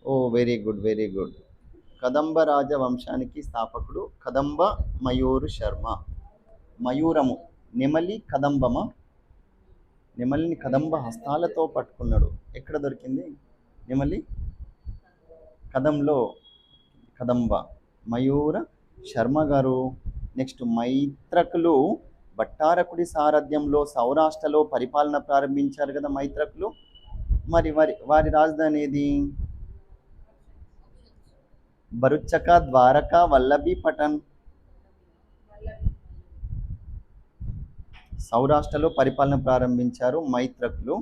ఓ very good, very good. కదంబ రాజవంశానికి స్థాపకుడు కదంబ మయూరు శర్మ. మయూరము నెమలి కదంబమ. నెమలిని కదంబ హస్తాలతో పట్టుకున్నాడు. ఎక్కడ దొరికింది నెమలి? కదంలో, కదంబ. మయూర శర్మ గారు. నెక్స్ట్ మైత్రకులు భట్టారకుడి సారథ్యంలో సౌరాష్ట్రలో పరిపాలన ప్రారంభించారు కదా మైత్రకులు. మరి వారి వారి రాజధాని ఏది? భరుచక, ద్వారక, వల్లభి, పటన్. సౌరాష్ట్రలో పరిపాలన ప్రారంభించారు మైత్రకులు.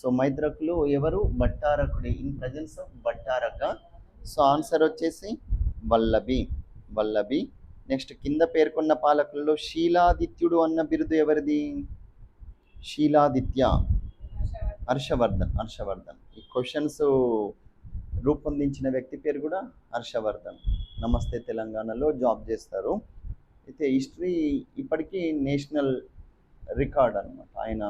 సో మైత్రకులు ఎవరు? భట్టారకుడి, in presence of Bhattaraka. So answer వచ్చేసి వల్లభి, వల్లభి. నెక్స్ట్ కింద పేర్కొన్న పాలకులలో శీలాదిత్యుడు అన్న బిరుదు ఎవరిది? శీలాదిత్య. హర్షవర్ధన్, హర్షవర్ధన్. ఈ క్వశ్చన్స్ రూపొందించిన వ్యక్తి పేరు కూడా హర్షవర్ధన్. నమస్తే తెలంగాణలో జాబ్ చేస్తారు. అయితే హిస్టరీ ఇప్పటికీ నేషనల్ రికార్డ్ అనమాట ఆయన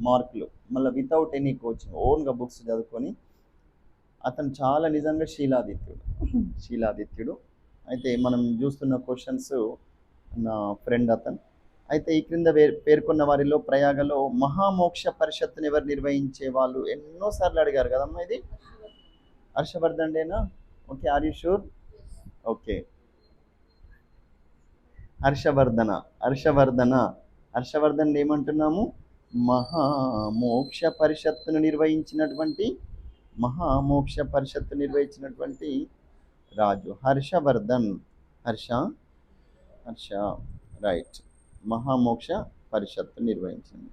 మార్కులు. మళ్ళీ వితౌట్ ఎనీ కోచింగ్ ఓన్గా బుక్స్ చదువుకొని అతను చాలా నిజంగా శీలాదిత్యుడు, శీలాదిత్యుడు. అయితే మనం చూస్తున్న క్వశ్చన్స్ నా ఫ్రెండ్ అతను. అయితే ఈ క్రింద పేర్కొన్న వారిలో ప్రయాగలో మహామోక్ష పరిషత్తుని ఎవరు నిర్వహించే వాళ్ళు? ఎన్నోసార్లు అడిగారు కదమ్మా ఇది. హర్షవర్ధన్ డేనా? Okay, are you sure? Okay, Harshavardhana, Harshavardhana. Harshavardhan ఏమంటున్నాము? మహామోక్ష పరిషత్తును నిర్వహించినటువంటి, మహామోక్ష పరిషత్తు నిర్వహించినటువంటి రాజు హర్షవర్ధన్. హర్ష, హర్ష, రైట్. మహామోక్ష పరిషత్తు నిర్వహించింది.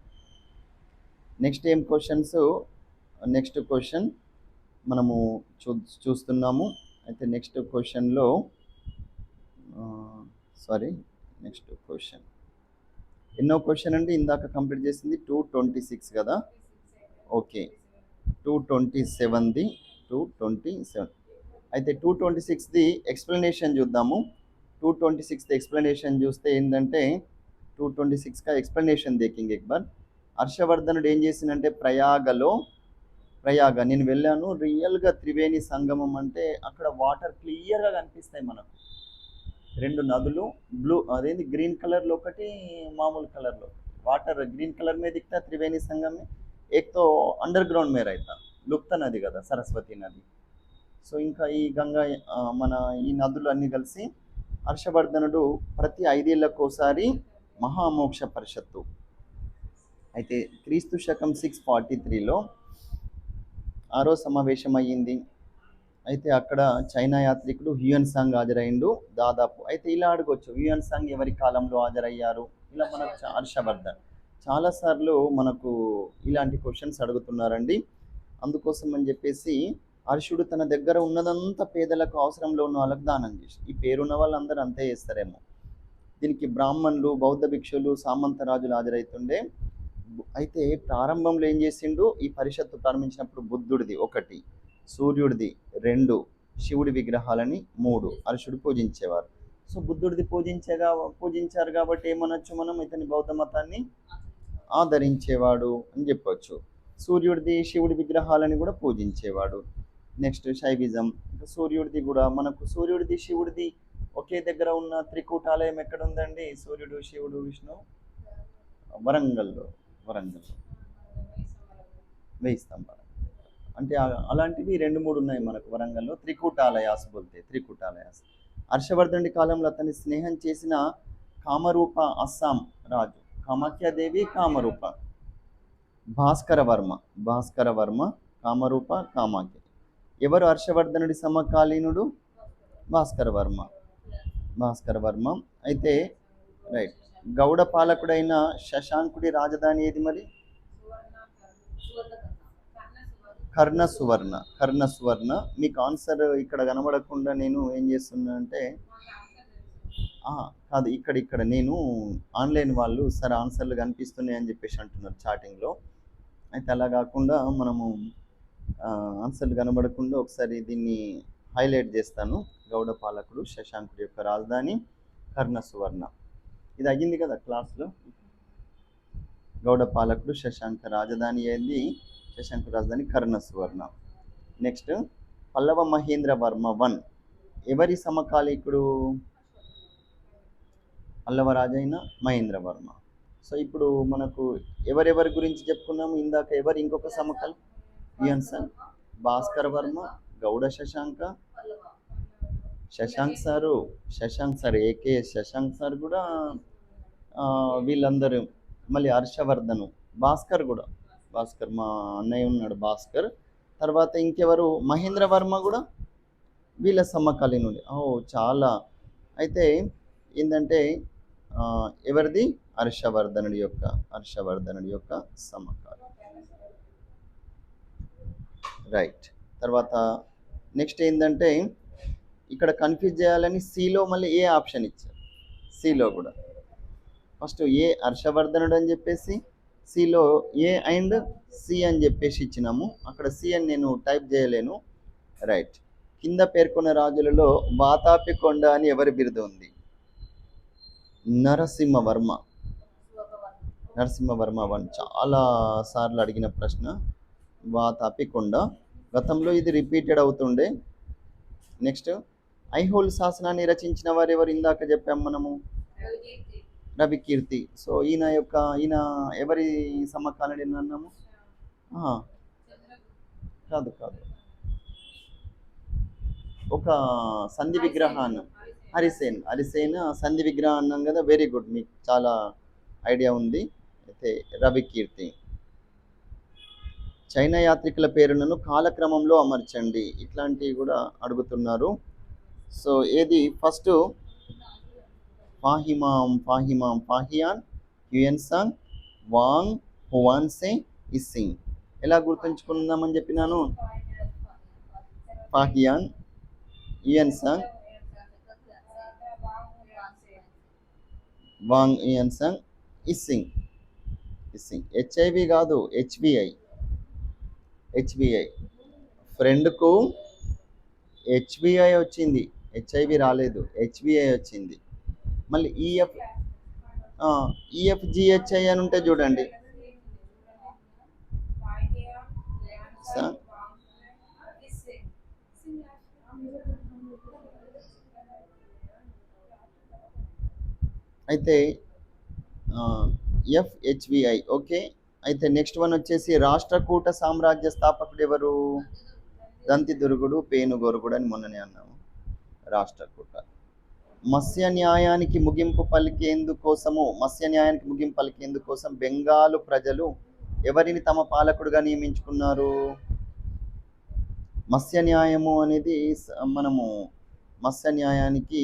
నెక్స్ట్ ఏం క్వశ్చన్స్? నెక్స్ట్ క్వశ్చన్ మనము చూస్తున్నాము. అయితే నెక్స్ట్ క్వశ్చన్లో నెక్స్ట్ క్వశ్చన్ ఎన్నో క్వశ్చన్ అండి? ఇందాక కంప్లీట్ చేసింది 226 కదా. ఓకే, 227ది, 227. అయితే 226ది ఎక్స్ప్లెనేషన్ చూద్దాము. 226ది ఎక్స్ప్లెనేషన్ చూస్తే ఏంటంటే 226 का ఎక్స్ప్లెనేషన్ దేకింగ్ एक बार. హర్షవర్ధనుడు ఏం చేసిందంటే ప్రయాగ నేను వెళ్ళాను. రియల్గా త్రివేణి సంగమం అంటే అక్కడ వాటర్ క్లియర్గా కనిపిస్తాయి మనకు. రెండు నదులు, బ్లూ అదేంటి గ్రీన్ కలర్లో ఒకటి, మామూలు కలర్లో. వాటర్ గ్రీన్ కలర్ మీద దిక్తా త్రివేణి సంగम में. एक तो अंडरग्राउंड में रहता లుప్త నది కదా, సరస్వతి నది. సో ఇంకా ఈ గంగా మన ఈ నదులు అన్నీ కలిసి హర్షవర్ధనుడు ప్రతి 5 ఏళ్ళకోసారి మహామోక్ష పరిషత్తు. అయితే క్రీస్తు శకం 643లో 6వ సమావేశం అయ్యింది. అయితే అక్కడ చైనా యాత్రికుడు హ్యూయన్ సాంగ్ హాజరైండు దాదాపు. అయితే ఇలా అడగొచ్చు, హ్యూయన్ సాంగ్ ఎవరి కాలంలో హాజరయ్యారు? ఇలా మనకు హర్షవర్ధన్. చాలాసార్లు మనకు ఇలాంటి క్వశ్చన్స్ అడుగుతున్నారండి. అందుకోసం అని చెప్పేసి హర్షుడు తన దగ్గర ఉన్నదంతా పేదలకు, అవసరంలో ఉన్న వాళ్ళకు దానం చేసి, ఈ పేరున్న వాళ్ళందరూ అంతే చేస్తారేమో. దీనికి బ్రాహ్మణులు, బౌద్ధ భిక్షులు, సామంత రాజులు హాజరవుతుండే. అయితే ప్రారంభంలో ఏం చేసిండు? ఈ పరిషత్తు ప్రారంభించినప్పుడు బుద్ధుడిది 1, సూర్యుడిది 2, శివుడి విగ్రహాలని 3 హర్షుడు పూజించేవారు. సో బుద్ధుడిది పూజించారు కాబట్టి ఏమనొచ్చు మనం? ఇతని బౌద్ధ మతాన్ని ఆదరించేవాడు అని చెప్పొచ్చు. సూర్యుడిది, శివుడి విగ్రహాలని కూడా పూజించేవాడు. నెక్స్ట్ శైవిజం. సూర్యుడిది కూడా మనకు, సూర్యుడిది శివుడిది ఒకే దగ్గర ఉన్న త్రికూటాలయం ఎక్కడ ఉందండి? సూర్యుడు, శివుడు, విష్ణు వరంగల్లో, వరంగల్ 1000 స్తంభాలు. అంటే అలాంటివి 2-3 ఉన్నాయి మనకు వరంగల్లో. త్రికూటాలయాస్ బోల్తే, త్రికూటాలయాస్. హర్షవర్ధనుడి కాలంలో అతన్ని స్నేహం చేసిన కామరూప అస్సాం రాజు, కామాఖ్యాదేవి కామరూప. భాస్కర వర్మ, కామరూప, కామాఖ్య. ఎవరు హర్షవర్ధనుడి సమకాలీనుడు? భాస్కర వర్మ. అయితే రైట్. గౌడ పాలకుడైన శశాంకుడి రాజధాని ఏది మరి? కర్ణసువర్ణ. మీకు ఆన్సర్ ఇక్కడ కనబడకుండా నేను ఏం చేస్తున్నా అంటే, కాదు, ఇక్కడ నేను ఆన్లైన్ వాళ్ళు సార్ ఆన్సర్లు కనిపిస్తున్నాయి అని చెప్పేసి అంటున్నారు చాటింగ్లో. అయితే అలా కాకుండా మనము ఆన్సర్లు కనబడకుండా ఒకసారి దీన్ని హైలైట్ చేస్తాను. గౌడ పాలకుడు శశాంకుడి యొక్క రాజధాని కర్ణసువర్ణ. ఇది అయ్యింది కదా క్లాస్లో. గౌడ పాలకుడు శశాంక రాజధాని ఏంది? శశాంక రాజధాని కర్ణసువర్ణ. నెక్స్ట్ పల్లవ మహేంద్ర వర్మ 1 ఎవరి సమకాలీకుడు? పల్లవ రాజైన మహేంద్రవర్మ. సో ఇప్పుడు మనకు ఎవరెవరి గురించి చెప్పుకున్నాము ఇందాక? ఎవరు ఇంకొక సమకాలి? యుయన్సన్, భాస్కర్ వర్మ, గౌడ శశాంక, శశాంక్ సార్ ఏకేఎస్ శశాంక్ సార్ కూడా వీళ్ళందరూ. మళ్ళీ హర్షవర్ధను, భాస్కర్ కూడా, భాస్కర్ మా అన్నయ్య ఉన్నాడు భాస్కర్. తర్వాత ఇంకెవరు? మహేంద్ర వర్మ కూడా వీళ్ళ సమకాలీనుడి. చాలా. అయితే ఏంటంటే ఎవరిది? హర్షవర్ధనుడి యొక్క సమకాలి. రైట్. తర్వాత నెక్స్ట్ ఏంటంటే ఇక్కడ కన్ఫ్యూజ్ చేయాలని సిలో మళ్ళీ ఏ ఆప్షన్ ఇచ్చారు. సిలో కూడా ఫస్ట్ ఏ హర్షవర్ధనుడు అని చెప్పేసి, సిలో ఏ అండ్ సి అని చెప్పేసి ఇచ్చినాము. అక్కడ సి అని నేను టైప్ చేయలేను. రైట్. కింద పేర్కొన్న రాజులలో వాతాపి కొండ అని ఎవరి బిరుదు ఉంది? నరసింహవర్మ 1 చాలా సార్లు అడిగిన ప్రశ్న. వాతాపి కొండ. గతంలో ఇది రిపీటెడ్ అవుతుండే. నెక్స్ట్ ఐహోల్ శాసనాన్ని రచించిన వారు ఎవరు? ఇందాక చెప్పాం మనము, రవికీర్తి. సో ఈయన ఎవరి సమకాలీన అన్నాము? కాదు, ఒక సంధి విగ్రహాన్ని, హరిసేన్ సంధి విగ్రహం అన్నాం కదా. వెరీ గుడ్, మీకు చాలా ఐడియా ఉంది. అయితే రవికీర్తి. చైనా యాత్రికుల పేరులను కాలక్రమంలో అమర్చండి. ఇట్లాంటివి కూడా అడుగుతున్నారు. సో ఏది ఫస్ట్? ఫాహియాన్, హ్యుయన్సాంగ్, వాంగ్, హువాన్సే, ఇస్సింగ్. ఎలా గుర్తుంచుకుందామని చెప్పినాను? ఫాహియాన్, హ్యుయన్సాంగ్, వాంగ్, హ్యుయన్సాంగ్, ఇస్సింగ్. హెచ్ఐవి కాదు, హెచ్బిఐ. ఫ్రెండ్కు హెచ్బిఐ వచ్చింది, హెచ్ఐవి రాలేదు, హెచ్బిఐ వచ్చింది. మళ్ళీ ఈఎఫ్జిహెచ్ఐ అని ఉంటే చూడండి. అయితే ఎఫ్హెచ్విఐ. ఓకే. అయితే నెక్స్ట్ వన్ వచ్చేసి రాష్ట్రకూట సామ్రాజ్య స్థాపకుడు ఎవరు? దంతిదుర్గుడు, పేనుగొరుగుడు అని మొన్ననే అన్నాము. రాష్ట్రకూట. మత్స్య న్యాయానికి ముగింపు పలికేందుకోసం బెంగాలు ప్రజలు ఎవరిని తమ పాలకుడుగా నియమించుకున్నారు? మత్స్య న్యాయము అనేది మనము మత్స్య న్యాయానికి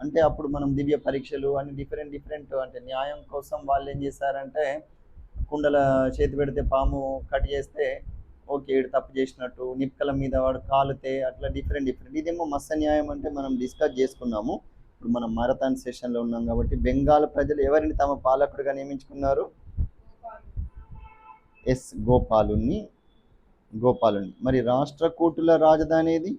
అంటే అప్పుడు మనం దివ్య పరీక్షలు అని డిఫరెంట్ అంటే న్యాయం కోసం వాళ్ళు ఏం చేశారంటే కుండల చేతి పెడితే పాము కట్ చేస్తే ఓకే ఈడు తప్పు చేసినట్టు, నిప్పుకల మీద వాడు కాలితే అట్లా డిఫరెంట్. ఇదేమో మత్స్య న్యాయం అంటే మనం డిస్కస్ చేసుకున్నాము. ఇప్పుడు మనం మారథాన్ సెషన్లో ఉన్నాం కాబట్టి బెంగాల్ ప్రజలు ఎవరిని తమ పాలకుడిగా నియమించుకున్నారు? ఎస్ గోపాలుని. మరి రాష్ట్రకూటుల రాజధాని ఏది?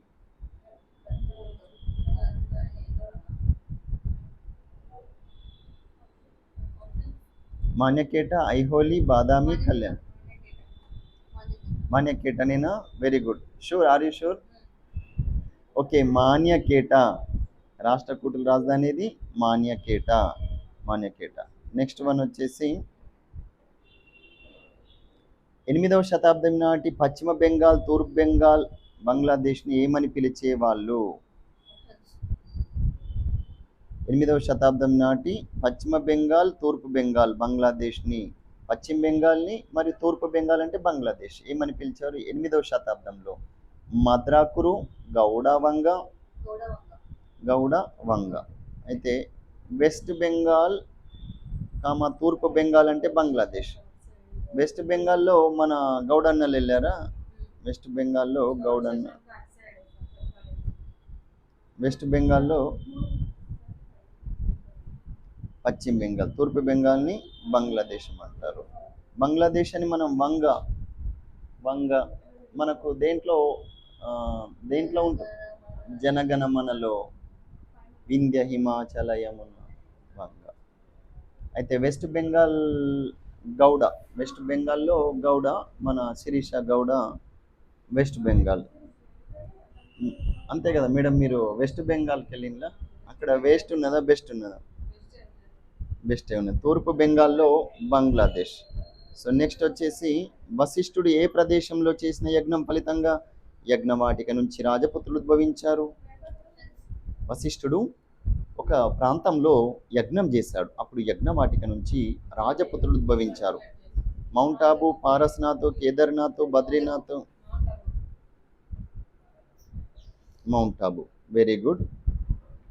మాన్యకేట, ఐహోలి, బాదామి, కళ్యాణ్. మాన్యకేటనేనా? Very good. Sure, are you sure? Okay, Manyakheta. రాష్ట్రకూటుల రాజధాని ఏది? మాన్యకేట. నెక్స్ట్ వన్ వచ్చేసి 8వ శతాబ్దం నాటి పశ్చిమ బెంగాల్, తూర్పు బెంగాల్, బంగ్లాదేశ్ని ఏమని పిలిచేవాళ్ళు? 8వ శతాబ్దం నాటి పశ్చిమ బెంగాల్, తూర్పు బెంగాల్, బంగ్లాదేశ్ని, పశ్చిమ బెంగాల్ని మరియు తూర్పు బెంగాల్ అంటే బంగ్లాదేశ్ ఏమని పిలిచారు 8వ శతాబ్దంలో? మద్రాకురు, గౌడ వంగ. అయితే వెస్ట్ బెంగాల్ తూర్పు బెంగాల్ అంటే బంగ్లాదేశ్. వెస్ట్ బెంగాల్లో మన గౌడన్నలు వెళ్ళారా? వెస్ట్ బెంగాల్లో పశ్చిమ బెంగాల్, తూర్పు బెంగాల్ని బంగ్లాదేశ్ అంటారు. బంగ్లాదేశ్ అని మనం వంగ మనకు దేంట్లో ఉంటుంది? జనగణమనలో వింధ్య హిమాచల యమున వంగ. అయితే వెస్ట్ బెంగాల్ గౌడ, వెస్ట్ బెంగాల్లో గౌడ, మన శిరీష గౌడ వెస్ట్ బెంగాల్. అంతే కదా మేడం, మీరు వెస్ట్ బెంగాల్కి వెళ్ళిందా? అక్కడ వేస్ట్ ఉన్నదా బెస్ట్ ఉన్నదా? బెస్ట్ ఉన్నది. తూర్పు బెంగాల్లో బంగ్లాదేశ్. సో నెక్స్ట్ వచ్చేసి వశిష్ఠుడు ఏ ప్రదేశంలో చేసిన యజ్ఞం ఫలితంగా యజ్ఞవాటిక నుంచి రాజపుత్రులు ఉద్భవించారు? వశిష్ఠుడు ఒక ప్రాంతంలో యజ్ఞం చేశాడు, అప్పుడు యజ్ఞవాటిక నుంచి రాజపుత్రులు ఉద్భవించారు. Mount Abu, Parasnath, Kedarnath, Badrinath. Mount Abu, very good.